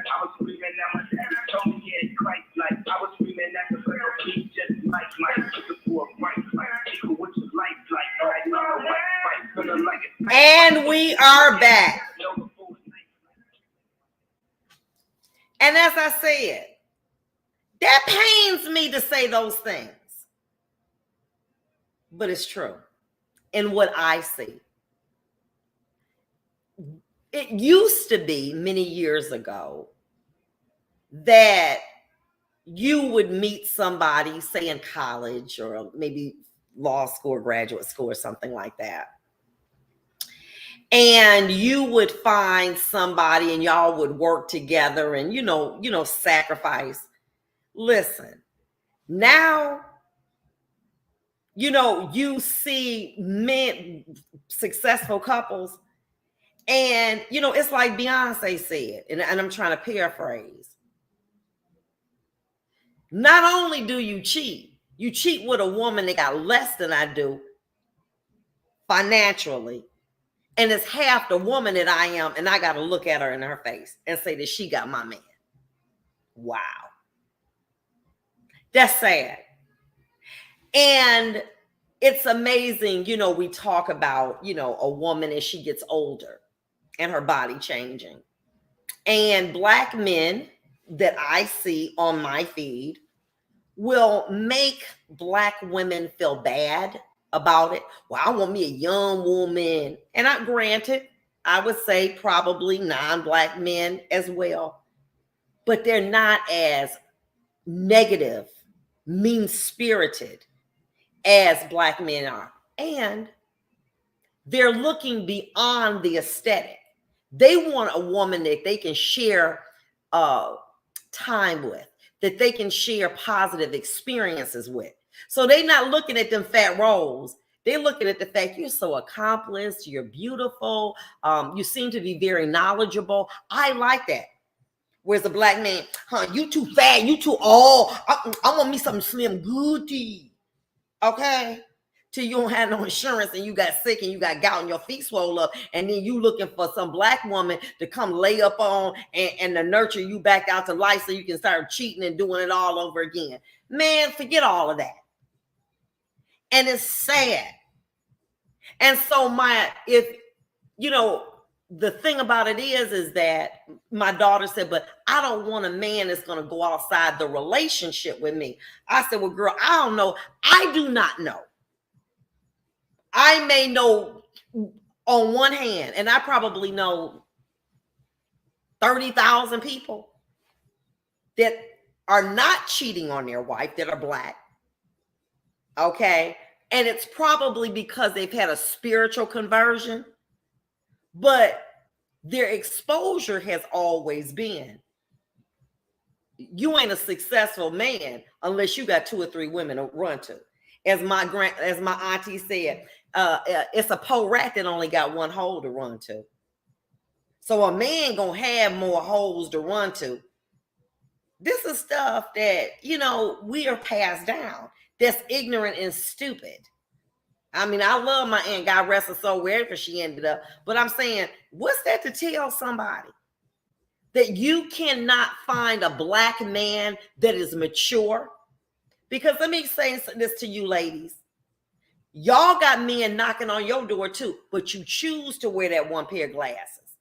I was screaming at my dad. Told me yeah, Christ like I was screaming at the beat just like my for a right like people what's your life like right now right feeling like it. And we are back. And as I said, that pains me to say those things. But it's true. In what I see. It used to be many years ago that you would meet somebody, say in college or maybe law school or graduate school or something like that. And you would find somebody and y'all would work together and, you know, sacrifice. Listen, now, you know, you see men, successful couples, and, you know, it's like Beyonce said, and I'm trying to paraphrase. Not only do you cheat with a woman that got less than I do financially, and it's half the woman that I am, and I got to look at her in her face and say that she got my man. Wow. That's sad. And it's amazing, you know, we talk about, you know, a woman as she gets older and her body changing. And Black men that I see on my feed will make Black women feel bad about it. Well, I want me a young woman. And granted, I would say probably non-Black men as well. But they're not as negative, mean-spirited as Black men are. And they're looking beyond the aesthetic. They want a woman that they can share time with, that they can share positive experiences with. So they're not looking at them fat rolls. They're looking at the fact you're so accomplished, you're beautiful, you seem to be very knowledgeable. I like that. Whereas a Black man, you too fat, you too old. I want me something slim goody. Okay? Till you don't have no insurance and you got sick and you got gout and your feet swole up, and then you looking for some Black woman to come lay up on and to nurture you back out to life so you can start cheating and doing it all over again. Man, forget all of that. And it's sad. And so if you know, the thing about it is that my daughter said, but I don't want a man that's going to go outside the relationship with me. I said, well, girl, I don't know. I do not know. I may know on one hand, and I probably know 30,000 people that are not cheating on their wife that are Black. Okay. And it's probably because they've had a spiritual conversion, but their exposure has always been, you ain't a successful man unless you got 2 or 3 women to run to. As my auntie said, it's a poor rat that only got 1 hole to run to. So a man gonna have more holes to run to. This is stuff that, you know, we are passed down. That's ignorant and stupid. I mean, I love my aunt, God rest her soul, wherever she ended up. But I'm saying, what's that to tell somebody? That you cannot find a Black man that is mature? Because let me say this to you ladies. Y'all got men knocking on your door too, but you choose to wear that 1 pair of glasses.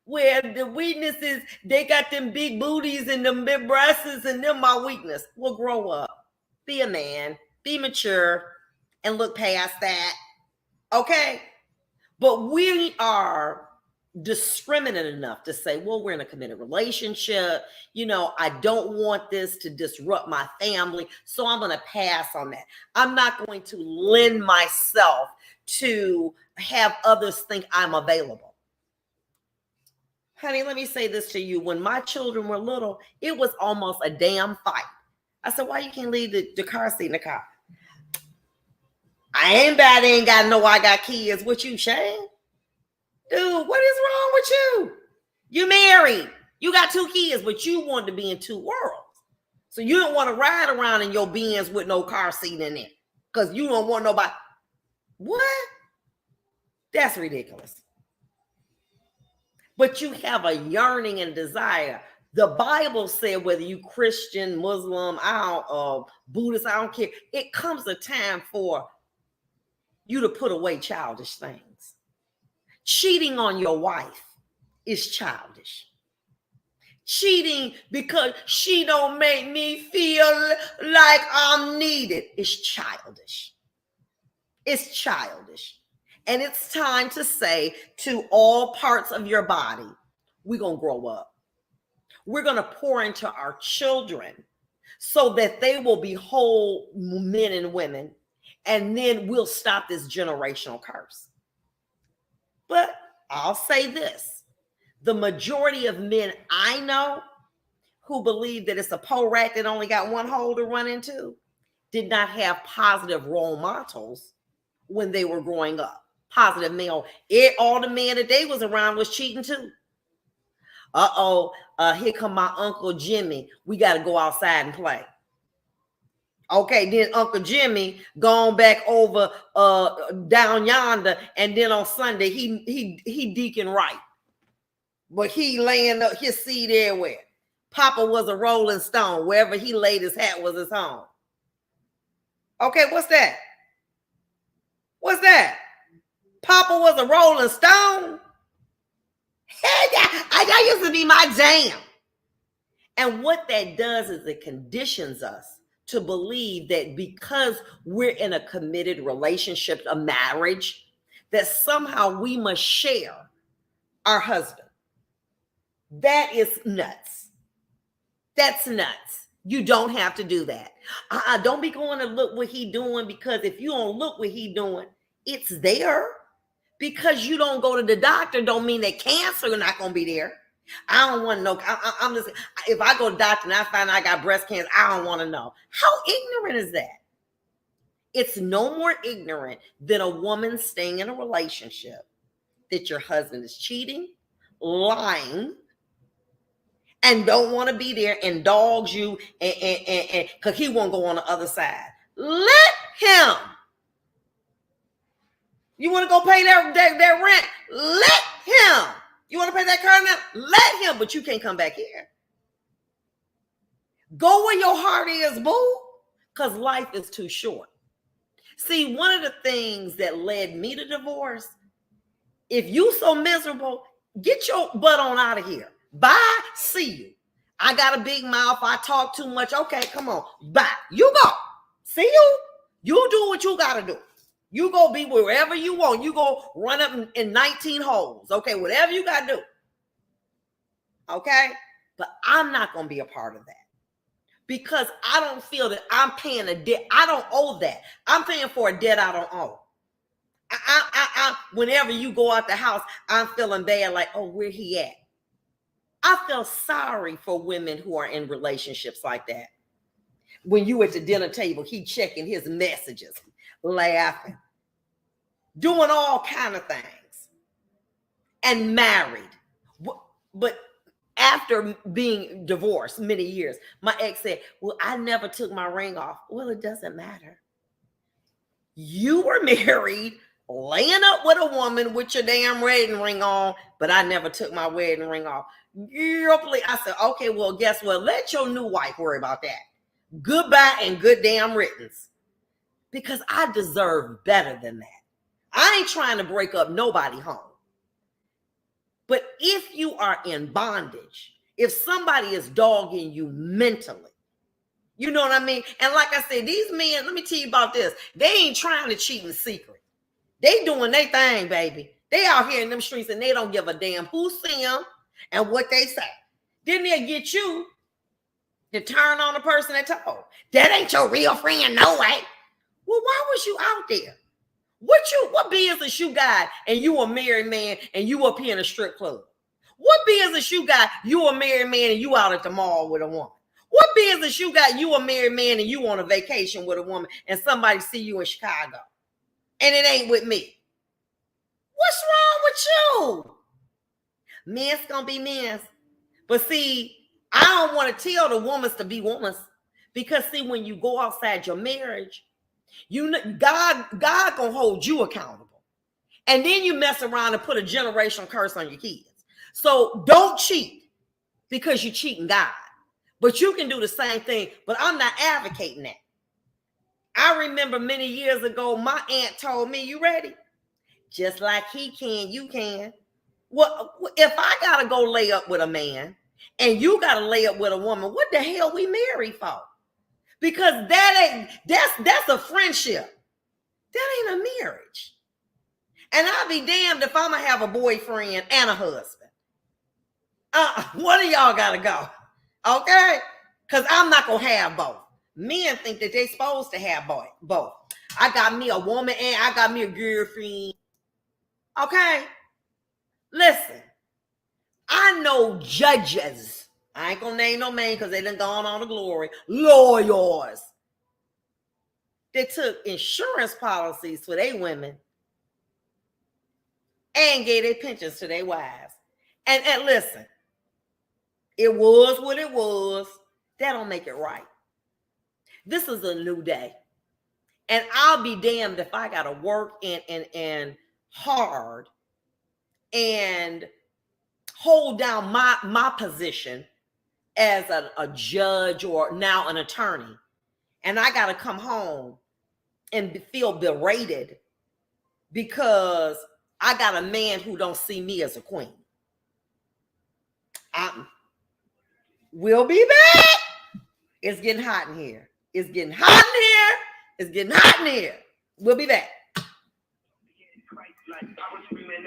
Where the weakness is, they got them big booties and them big breasts and them my weakness. Well, grow up. Be a man. Be mature. And look past that. Okay? But we are discriminate enough to say, well, we're in a committed relationship. You know, I don't want this to disrupt my family, so I'm going to pass on that. I'm not going to lend myself to have others think I'm available. Honey, let me say this to you. When my children were little, it was almost a damn fight. I said, why you can't leave the car seat in the car? I ain't got to know I got kids. What you, Shane? Dude, what is wrong with you? You married. You got 2 kids, but you want to be in 2 worlds. So you don't want to ride around in your Benz with no car seat in it because you don't want nobody. What? That's ridiculous. but you have a yearning and desire. The Bible said, whether you Christian, Muslim, Buddhist, I don't care. It comes a time for you to put away childish things. Cheating on your wife is childish. Cheating because she don't make me feel like I'm needed is childish. It's childish. And it's time to say to all parts of your body, we're going to grow up. We're going to pour into our children so that they will be whole men and women. And then we'll stop this generational curse. But I'll say this. The majority of men I know who believe that it's a pole rat that only got one hole to run into did not have positive role models when they were growing up. Positive male. All the men that they was around was cheating too. Here come my Uncle Jimmy. We got to go outside and play. Okay, then Uncle Jimmy gone back over down yonder, and then on Sunday he deacon right. But he laying up his seed everywhere. Papa was a rolling stone. Wherever he laid his hat was his home. Okay, what's that? What's that? Papa was a rolling stone? That used to be my jam. And what that does is it conditions us to believe that because we're in a committed relationship, a marriage, that somehow we must share our husband. That is nuts. That's nuts. You don't have to do that. Don't be going to look what he doing, because if you don't look what he doing, it's there. Because you don't go to the doctor don't mean that cancer is not going to be there. I don't want to know. I'm just, if I go to the doctor and I find I got breast cancer, I don't want to know. How ignorant is that? It's no more ignorant than a woman staying in a relationship that your husband is cheating, lying, and don't want to be there and dogs you and because he won't go on the other side. Let him. You want to go pay that rent? Let him. You want to pay that car now? Let him, but you can't come back here. Go where your heart is, boo, because life is too short. See, one of the things that led me to divorce, if you so miserable, get your butt on out of here. Bye. See you. I got a big mouth. I talk too much. Okay, come on. Bye. You go. See you. You do what you got to do. You go be wherever you want. You go run up in 19 holes. Okay, whatever you got to do. Okay? But I'm not going to be a part of that. Because I don't feel that I'm paying a debt. I don't owe that. I'm paying for a debt I don't owe. Whenever you go out the house, I'm feeling bad like, oh, where he at? I feel sorry for women who are in relationships like that. When you at the dinner table, he checking his messages, laughing, doing all kind of things, and married. But after being divorced many years, my ex said, well, I never took my ring off. Well, it doesn't matter. You were married, laying up with a woman with your damn wedding ring on, but I never took my wedding ring off. I said, okay, well, guess what? Let your new wife worry about that. Goodbye and good damn riddance. Because I deserve better than that. I ain't trying to break up nobody home. But if you are in bondage, if somebody is dogging you mentally, you know what I mean? And like I said, these men, let me tell you about this. They ain't trying to cheat in secret. They doing their thing, baby. They out here in them streets and they don't give a damn who see them and what they say. Then they'll get you to turn on the person that told. That ain't your real friend, no way. Well, why was you out there? What business you got and you a married man and you up here in a strip club? What business you got you a married man and you out at the mall with a woman? What business you got you a married man and you on a vacation with a woman and somebody see you in Chicago and it ain't with me? What's wrong with you? Men's gonna be men's. But see, I don't want to tell the woman to be woman, because see, when you go outside your marriage, you know, God gonna hold you accountable, and then you mess around and put a generational curse on your kids. So don't cheat because you're cheating God. But you can do the same thing, but I'm not advocating that. I remember many years ago, my aunt told me, you ready? Just like he can, you can. Well, if I got to go lay up with a man and you got to lay up with a woman, what the hell we married for? Because that's a friendship. That ain't a marriage. And I'll be damned if I'm going to have a boyfriend and a husband. One of y'all got to go. Okay? Because I'm not going to have both. Men think that they're supposed to have both. I got me a woman and I got me a girlfriend. Okay? Listen. I know judges. I ain't going to name no name because they done gone on to glory. Lawyers. They took insurance policies for their women and gave their pensions to their wives. And listen, it was what it was. That don't make it right. This is a new day. And I'll be damned if I got to work and hard and hold down my position as a judge or now an attorney. And I got to come home and feel berated because I got a man who don't see me as a queen. We'll be back. It's getting hot in here. It's getting hot in here. It's getting hot in here. We'll be back.